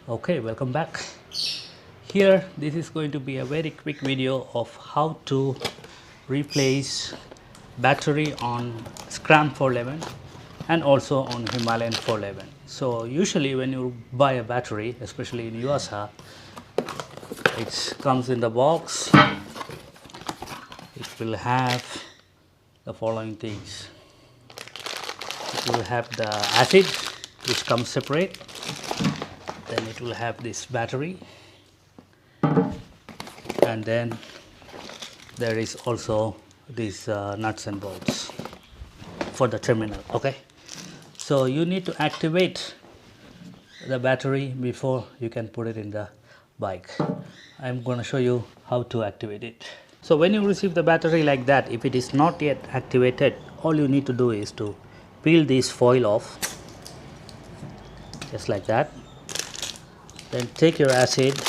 Okay, welcome back. Here this is going to be a very quick video of how to replace battery on SCRAM 411 and also on Himalayan 411. So usually when you buy a battery, especially in USA, it comes in the box. It will have the following things. It will have the acid, which comes separate. Then it will have this battery, and then there is also these nuts and bolts for the terminal. Okay, so you need to activate the battery before you can put it in the bike. I'm going to show you how to activate it. So when you receive the battery like that, if it is not yet activated, all you need to do is to peel this foil off, just like that. Then take your acid,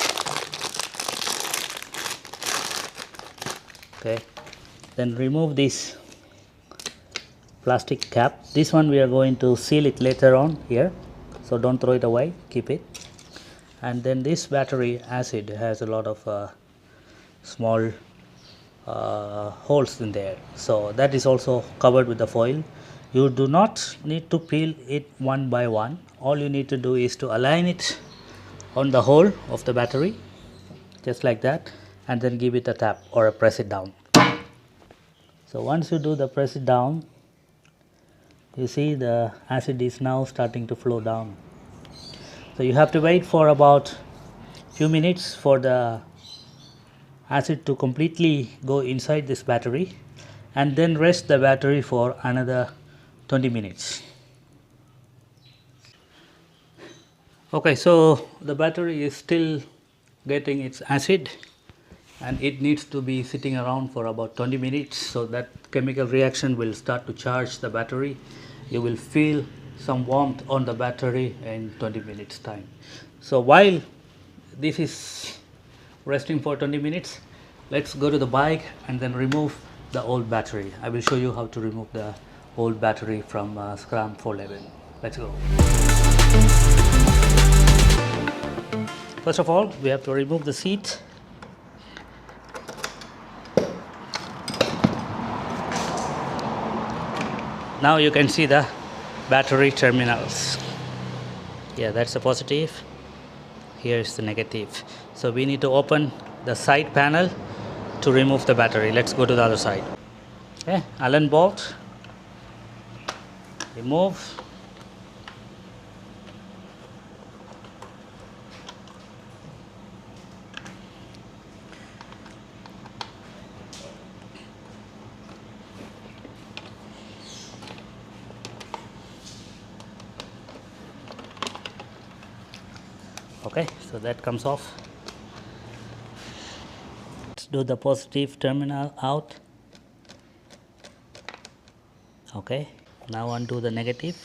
okay, then remove this plastic cap. This one we are going to seal it later on here, so don't throw it away, keep it. And then this battery acid has a lot of small holes in there, so that is also covered with the foil. You do not need to peel it one by one. All you need to do is to align it on the hole of the battery, just like that, and then give it a tap or a press it down. So once you do the press it down, you see the acid is now starting to flow down. So you have to wait for about few minutes for the acid to completely go inside this battery, and then rest the battery for another 20 minutes. Okay, so the battery is still getting its acid, and it needs to be sitting around for about 20 minutes, so that chemical reaction will start to charge the battery. You will feel some warmth on the battery in 20 minutes time. So while this is resting for 20 minutes, let's go to the bike and then remove the old battery. I will show you how to remove the old battery from SCRAM 411. Let's go. First of all, we have to remove the seat. Now you can see the battery terminals. Yeah, that's the positive. Here is the negative. So we need to open the side panel to remove the battery. Let's go to the other side. Okay, Allen bolt. Remove. Okay, so that comes off. Let's do the positive terminal out. Okay, now undo the negative.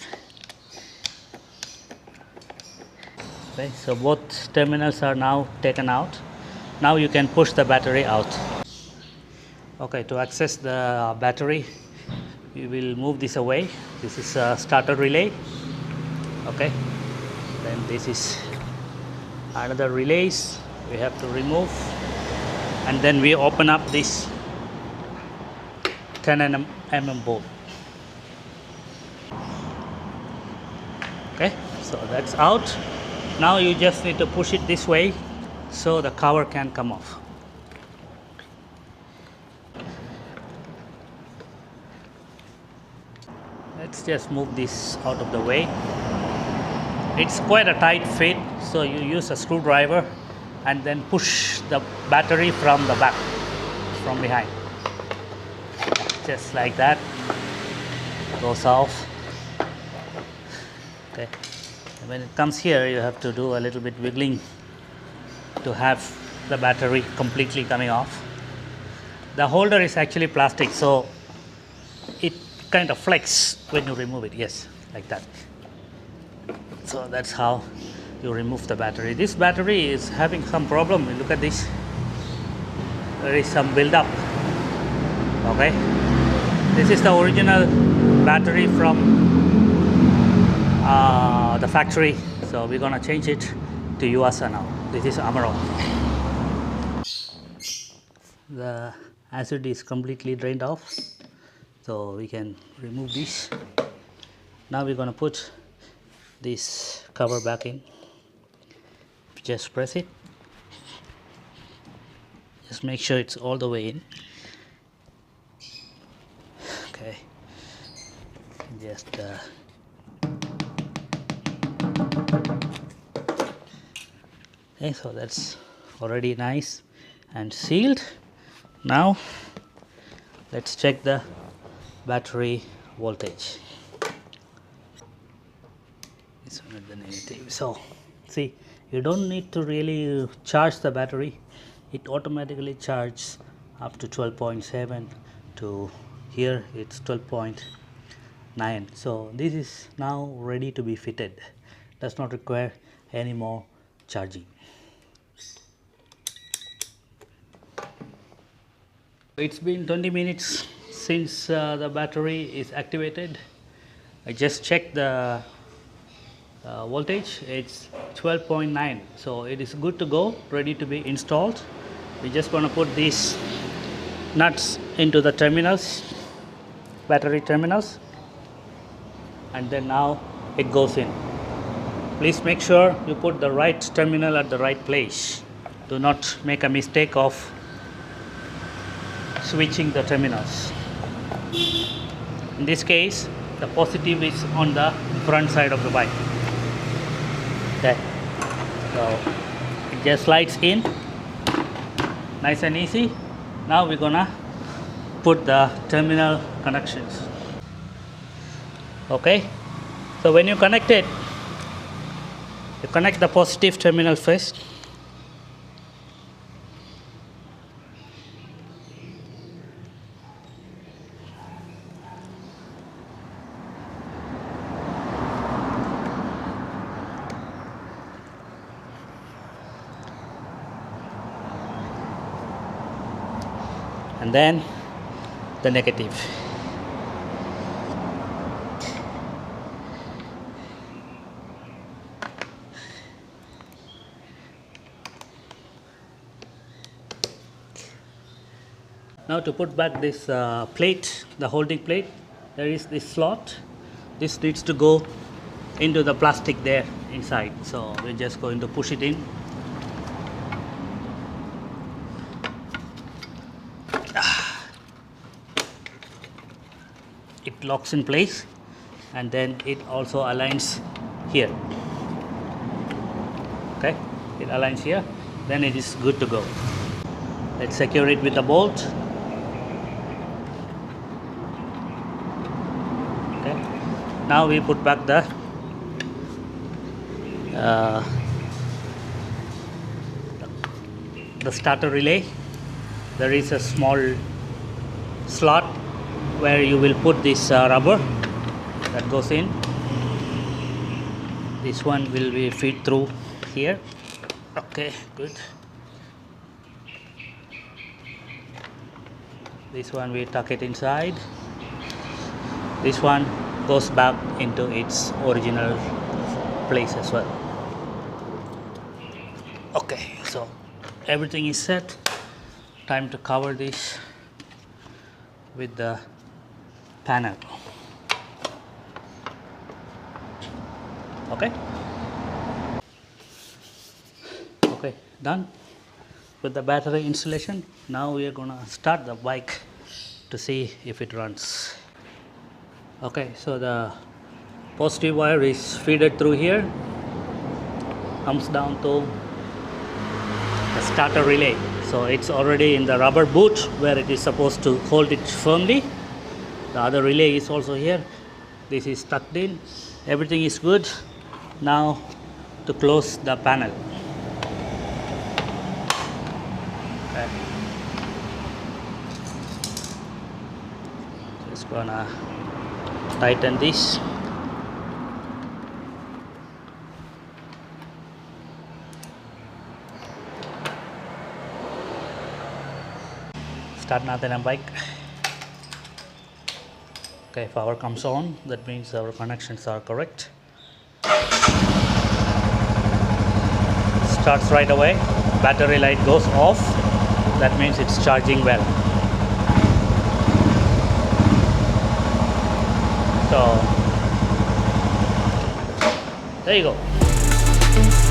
Okay, so both terminals are now taken out. Now you can push the battery out. Okay, to access the battery, we will move this away. This is a starter relay. Okay, then this is another relays we have to remove, and then we open up this 10 mm bolt. Okay, so that's out. Now you just need to push it this way so the cover can come off. Let's just move this out of the way. It's quite a tight fit, so you use a screwdriver and then push the battery from the back, from behind. Just like that. Goes off. Okay. And when it comes here, you have to do a little bit wiggling to have the battery completely coming off. The holder is actually plastic, so it kind of flex when you remove it. Yes, like that. So that's how you remove the battery. This battery is having some problem. Look at this. There is some build-up. Okay. This is the original battery from the factory. So we're gonna change it to USA now. This is Amaron. The acid is completely drained off, so we can remove this. Now we're going to put this cover back in. Just press it. Just make sure it's all the way in. Okay. Just okay, so that's already nice and sealed. Now let's check the battery voltage. This one is the negative. So see, you don't need to really charge the battery. It automatically charges up to 12.7 to here it's 12.9. So this is now ready to be fitted. Does not require any more charging. It's been 20 minutes since the battery is activated. I just checked the voltage. It's 12.9, so it is good to go, ready to be installed. We're just going to put these nuts into the terminals, battery terminals, and then now it goes in. Please make sure you put the right terminal at the right place. Do not make a mistake of switching the terminals. In this case, the positive is on the front side of the bike. Okay, so it just slides in, nice and easy. Now we're gonna put the terminal connections. Okay, so when you connect it, you connect the positive terminal first. And then the negative. Now to put back this plate, the holding plate, there is this slot. This needs to go into the plastic there inside. So we're just going to push it in. It locks in place, and then it also aligns here. Okay, it aligns here, then it is good to go. Let's secure it with a bolt. Okay, now we put back the starter relay. There is a small slot where you will put this rubber that goes in. This one will be fit through here. Okay, good. This one we tuck it inside. This one goes back into its original place as well. Okay, so everything is set. Time to cover this with the panel. Okay, done with the battery installation. Now we are gonna start the bike to see if it runs. Okay, so the positive wire is feeded through here, comes down to the starter relay. So it's already in the rubber boot where it is supposed to hold it firmly. The other relay is also here. This is tucked in. Everything is good. Now to close the panel. Okay. Just gonna tighten this. Start natin ang bike. Okay, power comes on, that means our connections are correct. starts right away, battery light goes off, that means it's charging well. So there you go.